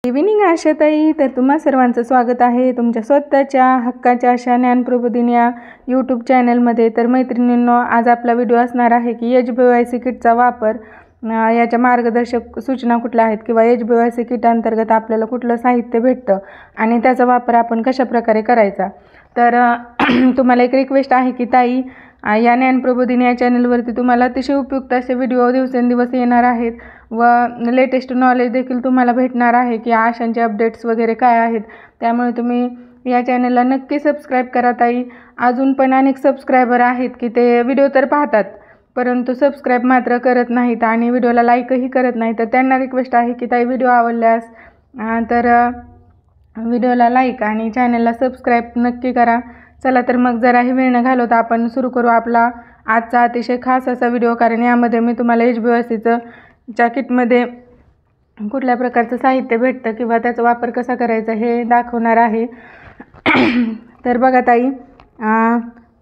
Evening आशाताई, तर तुम्हा सर्वांचं स्वागत आहे तुमच्या स्वतःच्या हक्काच्या अशा ज्ञानप्रबोधिनी या यूट्यूब चॅनलमध्ये। तर मैत्रिणींनो, आज आपला व्हिडिओ असणार आहे की HBYC किटचा वापर, याच्या मार्गदर्शक सूचना कुठल्या आहेत किंवा HBYC किट अंतर्गत आपल्याला कुठलं साहित्य भेटतं आणि त्याचा वापर आपण कशा प्रकारे करायचा। तर तुम्हाला एक रिक्वेस्ट आहे की ताई, या ज्ञानप्रबोधिनी या चॅनलवरती तुम्हाला अतिशय उपयुक्त असे व्हिडिओ दिवसेंदिवस येणार आहेत व लेटेस्ट नॉलेज देखील तुम्हाला भेटणार आहे की आशांचे अपडेट्स वगैरे काय आहेत। त्यामुळे तुम्ही या चॅनलला नक्की सबस्क्राईब करा ताई। अजून पण अनेक सबस्क्रायबर आहेत की ते व्हिडिओ तर पाहतात परंतु सबस्क्राईब मात्र करत नाहीत आणि व्हिडिओला लाईकही करत नाहीत। तर त्यांना रिक्वेस्ट आहे की ताई, व्हिडिओ आवडल्यास तर व्हिडिओला लाईक आणि चॅनलला सबस्क्राईब नक्की करा। चला तर मग जराही वेळ न घालवता आपण सुरू करू आपला आजचा अतिशय खास असा व्हिडिओ, कारण यामध्ये मी तुम्हाला HBYCच्या किटमध्ये कुठल्या प्रकारचं साहित्य भेटतं किंवा त्याचा वापर कसा करायचा हे दाखवणार आहे। तर बघा ताई,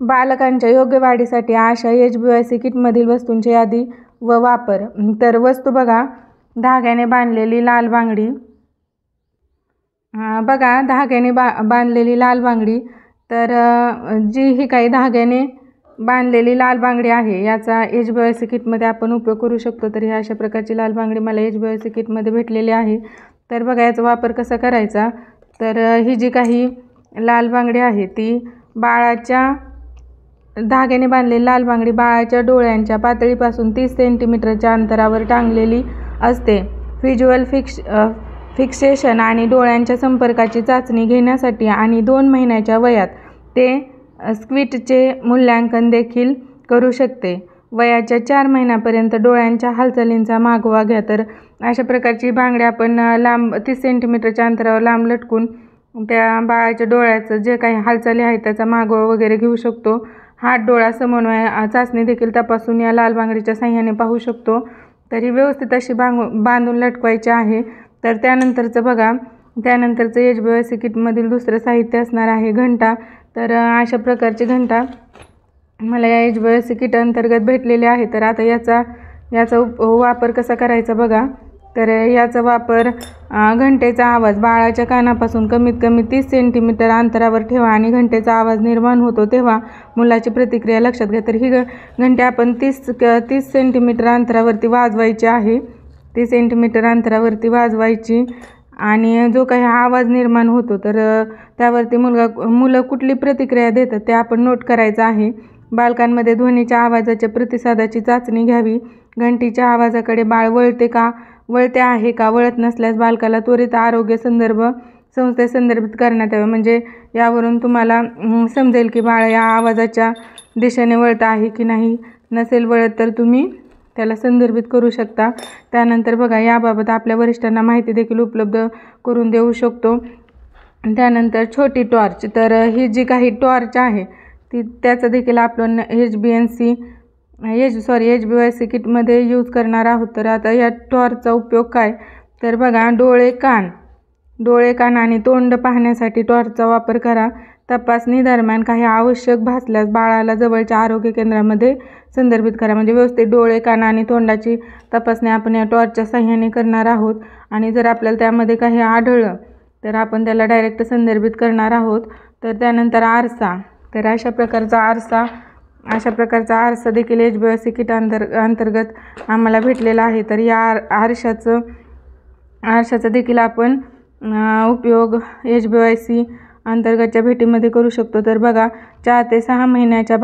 बालकांच्या योग्य वाढीसाठी आशा HBYC किटमधील वस्तूंची यादी व वापर। तर वस्तू बघा, धाग्याने बांधलेली लाल बांगडी, बघा धाग्याने बांधलेली लाल बांगडी। तर जी ही काही धाग्याने बांधलेली लाल बांगडी आहे याचा HBYC किटमध्ये आपण उपयोग करू शकतो। तर ह्या अशा प्रकारची लाल बांगडी मला HBYC किटमध्ये भेटलेली आहे। तर बघा याचा वापर कसा करायचा। तर ही जी काही लाल बांगडी आहे ती बाळाच्या धाग्याने बांधलेली लाल बांगडी बाळाच्या डोळ्यांच्या पातळीपासून 30 सेंटीमीटरच्या अंतरावर टांगलेली असते। व्हिज्युअल फिक्सेशन आणि डोळ्यांच्या संपर्काची चाचणी घेण्यासाठी आणि 2 महिन्याच्या वयात ते स्क्विटचे मूल्यांकन देखील करू शकते। वयाच्या 4 महिन्यापर्यंत डोळ्यांच्या हालचालींचा मागोवा घ्या। तर अशा प्रकारची बांगडी आपण लांब 30 सेंटीमीटरच्या अंतरावर लांब लटकून त्या बाळाच्या डोळ्याचं जे काही हालचाली आहेत त्याचा मागोवा वगैरे घेऊ शकतो। हात डोळा समन्वय चाचणी देखील तपासून या लाल बांगडीच्या साहाय्याने पाहू शकतो। तरी व्यवस्थित अशी बांधून लटकवायची आहे। तर त्यानंतरचं बघा, त्यानंतरचं HBYC किटमधील दुसरं साहित्य असणार आहे घंटा। तर अशा प्रकारची घंटा मला या HBYC किट अंतर्गत भेटलेले आहे। तर आता याचा वापर कसा करायचा बघा। तर याचा वापर, घंटेचा आवाज बाळाच्या कानापासून कमीत कमी 30 सेंटीमीटर अंतरावर ठेवा आणि घंटेचा आवाज निर्माण होतो तेव्हा मुलाची प्रतिक्रिया लक्षात घ्या। तर ही घंटे आपण 30 सेंटीमीटर अंतरावरती वाजवायची आहे। 30 सेंटीमीटर अंतरावरती वाजवायची आणि जो काही आवाज निर्माण होतो तर त्यावरती मुलं कुठली प्रतिक्रिया देतात ते आपण नोट करायचं आहे। बालकांमध्ये ध्वनीच्या आवाजाच्या प्रतिसादाची चाचणी घ्यावी। घंटीच्या आवाजाकडे बाळ वळते आहे का, वळत नसल्यास बालकाला त्वरित आरोग्य संस्थेत संदर्भित करण्यात यावे। म्हणजे यावरून तुम्हाला समजेल की बाळ या आवाजाच्या दिशेने वळत आहे की नाही। नसेल वळत तर तुम्ही त्याला संदर्भित करू शकता। त्यानंतर बघा, याबाबत आपल्या वरिष्ठांना माहिती देखील उपलब्ध करून देऊ शकतो। त्यानंतर छोटी टॉर्च, तर ही जी काही टॉर्च आहे ती त्याचा देखील आपण HBYC किटमध्ये यूज करणार आहोत। तर आता या टॉर्चचा उपयोग काय, तर बघा, डोळे कान आणि तोंड पाहण्यासाठी टॉर्चचा वापर करा। तपासणी दरम्यान काही आवश्यक भासल्यास बाळाला जवळच्या आरोग्य केंद्रामध्ये संदर्भित करा। म्हणजे व्यवस्थित डोळे कान आणि तोंडाची तपासणी आपण या टॉर्चच्या साहाय्याने करणार आहोत आणि जर आपल्याला त्यामध्ये काही आढळलं तर आपण त्याला डायरेक्ट संदर्भित करणार आहोत। तर त्यानंतर आरसा, तर अशा प्रकारचा आरसा देखील HBYC किट अंतर्गत आम्हाला भेटलेला आहे। तर या आरशाचा देखील आपण उपयोग HBYC अंतर्गतच्या भेटीमध्ये करू शकतो। तर बघा, 4 ते 6 महिन्याच्या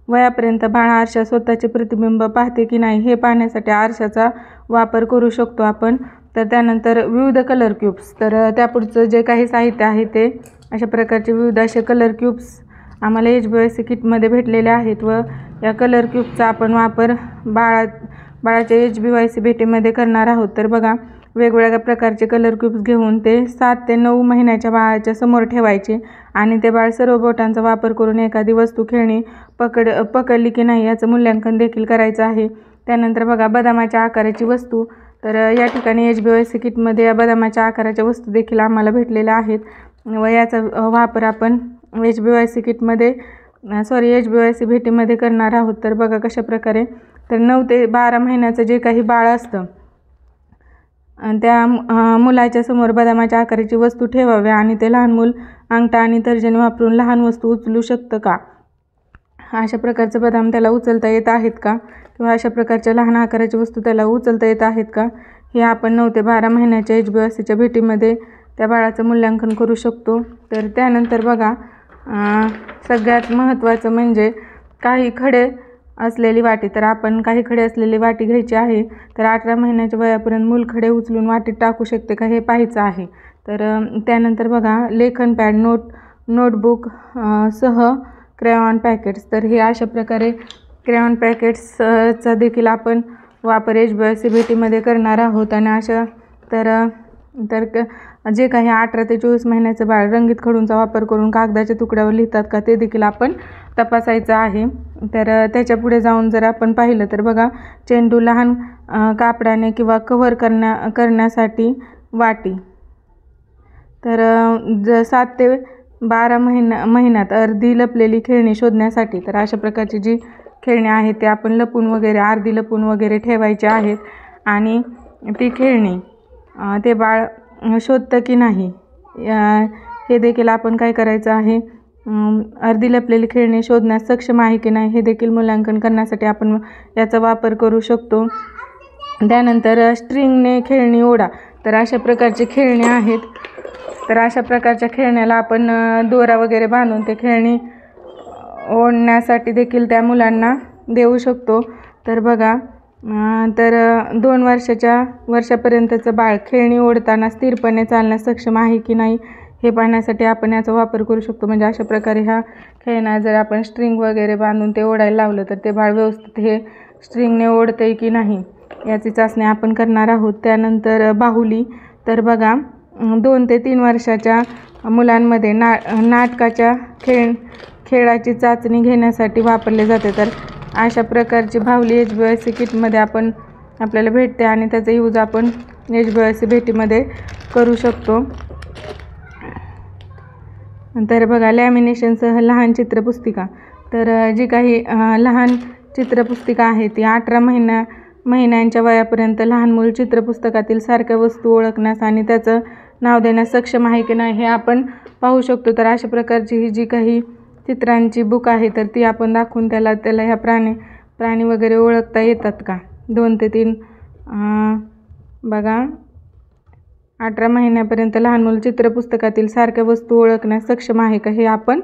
वयापर्यंत बाळ आरशात स्वतःचे प्रतिबिंब पाहते की नाही हे पाहण्यासाठी आरशाचा वापर करू शकतो आपण। तर त्यानंतर विविध कलर क्यूब्स, तर त्यापुढचं जे काही साहित्य आहे ते अशा प्रकारचे विविध असे कलर क्यूब्स आम्हाला HBYC किटमध्ये भेटलेले आहेत व या कलर क्यूबचा आपण वापर बाळाच्या HBYC भेटीमध्ये करणार आहोत। तर बघा, वेगवेगळ्या प्रकारचे कलर क्यूब्स घेऊन ते 7 ते 9 महिन्याच्या बाळाच्या समोर ठेवायचे आणि ते बाळ सर्व बोटांचा वापर करून एखादी वस्तू खेळणी पकडली की नाही याचं मूल्यांकन देखील करायचं आहे। त्यानंतर बघा, बदामाच्या आकाराची वस्तू, तर या ठिकाणी HBYC किटमध्ये या बदामाच्या आकाराच्या वस्तू देखील आम्हाला भेटलेल्या आहेत व याचा वापर आपण HBYC भेटीमध्ये करणार आहोत। तर बघा कशा प्रकारे, तर 9 ते 12 महिन्याचं जे काही बाळ असतं त्या मुलाच्या समोर बदामाच्या आकाराची वस्तू ठेवावी आणि ते लहान मूल अंगठा आणि तर्जनी वापरून लहान वस्तू उचलू शकतं का? अशा प्रकारचे बदाम त्याला उचलता येत आहेत का? किंवा अशा प्रकारच्या लहान आकाराची वस्तू त्याला उचलता येत आहेत का? हे आपण 9 ते 12 महिन्याच्या HbA1cच्या भेटीमध्ये त्या बाळाचं मूल्यांकन करू शकतो. तर त्यानंतर बघा, सगळ्यात महत्त्वाचं म्हणजे काही खडे असलेली वाटी. तर आपण काही खडे असलेली वाटी घ्यायची आहे. तर 18 महिन्याच्या वयापर्यंत मूल खडे उचलून वाटीत टाकू शकते का हे पाहायचं आहे. तर त्यानंतर बघा, लेखन पॅड, नोटबुक सह क्रेयॉन पॅकेट्स. तर हे अशा प्रकारे क्रेयॉन पॅकेट्सचा देखील आपण वापर HbA1c भेटीमध्ये करणार आहोत. आणि अशा जे काही 18 ते 24 महिन्याचं बाळ रंगीत खडूंचा वापर करून कागदाच्या तुकड्यावर लिहितात का ते देखील आपण तपासायचं आहे. तर त्याच्या पुढे जाऊन जर आपण पाहिलं तर बघा, चेंडू लहान कापडाने किंवा कव्हर करण्यासाठी वाटी. तर 7 ते 12 महिन्यात अर्धी लपलेली खेळणी शोधण्यासाठी. तर अशा प्रकारची जी खेळणी आहेत ते आपण लपून वगैरे, अर्धी लपून वगैरे ठेवायची आहेत. आणि ती खेळणी ते बाळ शोधतं की नाही हे देखील आपण काय करायचं आहे, अर्धी लपलेली खेळणी शोधण्यास सक्षम आहे की नाही हे देखील मूल्यांकन करण्यासाठी आपण याचा वापर करू शकतो. त्यानंतर स्ट्रिंगने खेळणी ओढा. तर अशा प्रकारची खेळणी आहेत. तर अशा प्रकारच्या खेळण्याला आपण दोरा वगैरे बांधून ते खेळणी ओढण्यासाठी देखील त्या मुलांना देऊ शकतो. तर बघा, तर 2 वर्षापर्यंतचं बाळ खेळणी ओढताना स्थिरपणे चालण्यास सक्षम आहे की नाही हे पाहण्यासाठी आपण याचा वापर करू शकतो. म्हणजे अशा प्रकारे ह्या खेळण्या जर आपण स्ट्रिंग वगैरे बांधून ते ओढायला लावलं तर ते बाळ व्यवस्थित हे स्ट्रिंगने ओढतं आहे की नाही याची चाचणी आपण करणार आहोत. त्यानंतर बाहुली. तर बघा, 2 ते 3 वर्षाच्या मुलांमध्ये नाटकाच्या खेळाची चाचणी घेण्यासाठी वापरले जाते. तर अशा प्रकारची बाहुली HbA1c किटमध्ये आपल्याला भेटते आणि त्याचा यूज आपण HbA1c भेटीमध्ये करू शकतो. तर बघा, लॅमिनेशनसह लहान चित्रपुस्तिका. तर जी काही लहान चित्रपुस्तिका आहे ती 18 महिन्यांच्या वयापर्यंत लहान मूल चित्रपुस्तकातील सारख्या वस्तू ओळखण्यास आणि त्याचं नाव देण्यास सक्षम आहे की नाही हे आपण पाहू शकतो. तर अशा प्रकारची ही जी काही चित्रांची बुक आहे तर ती आपण दाखवून त्याला ह्या प्राणी वगैरे ओळखता येतात का. 2 ते 3 बघा, 18 महिन्यापर्यंत लहान मुलं चित्रपुस्तकातील सारख्या वस्तू ओळखण्यास सक्षम आहे का हे आपण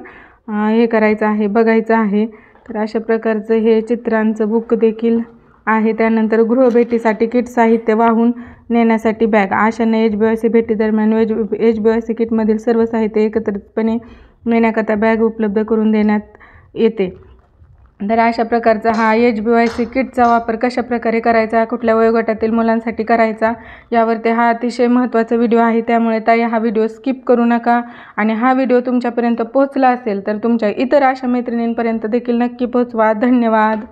हे करायचं आहे, बघायचं आहे. तर अशा प्रकारचं हे चित्रांचं बुक देखील आहे. त्यानंतर गृहभेटीसाठी किट साहित्य वाहून नेण्यासाठी बॅग. आशाने HbA1c भेटी दरम्यान HbA1c किटमधील सर्व साहित्य एकत्रितपणे नेण्याकरता बॅग उपलब्ध करून देण्यात येते. तर अशा प्रकारचा हा HbA1c किटचा वापर कशा प्रकारे करायचा, कुठल्या वयोगटातील मुलांसाठी करायचा यावरती हा अतिशय महत्त्वाचा व्हिडिओ आहे. त्यामुळे ताई हा व्हिडिओ स्किप करू नका. आणि हा व्हिडिओ तुमच्यापर्यंत पोहोचला असेल तर तुमच्या इतर अशा मैत्रिणींपर्यंत देखील नक्की पोहोचवा. धन्यवाद.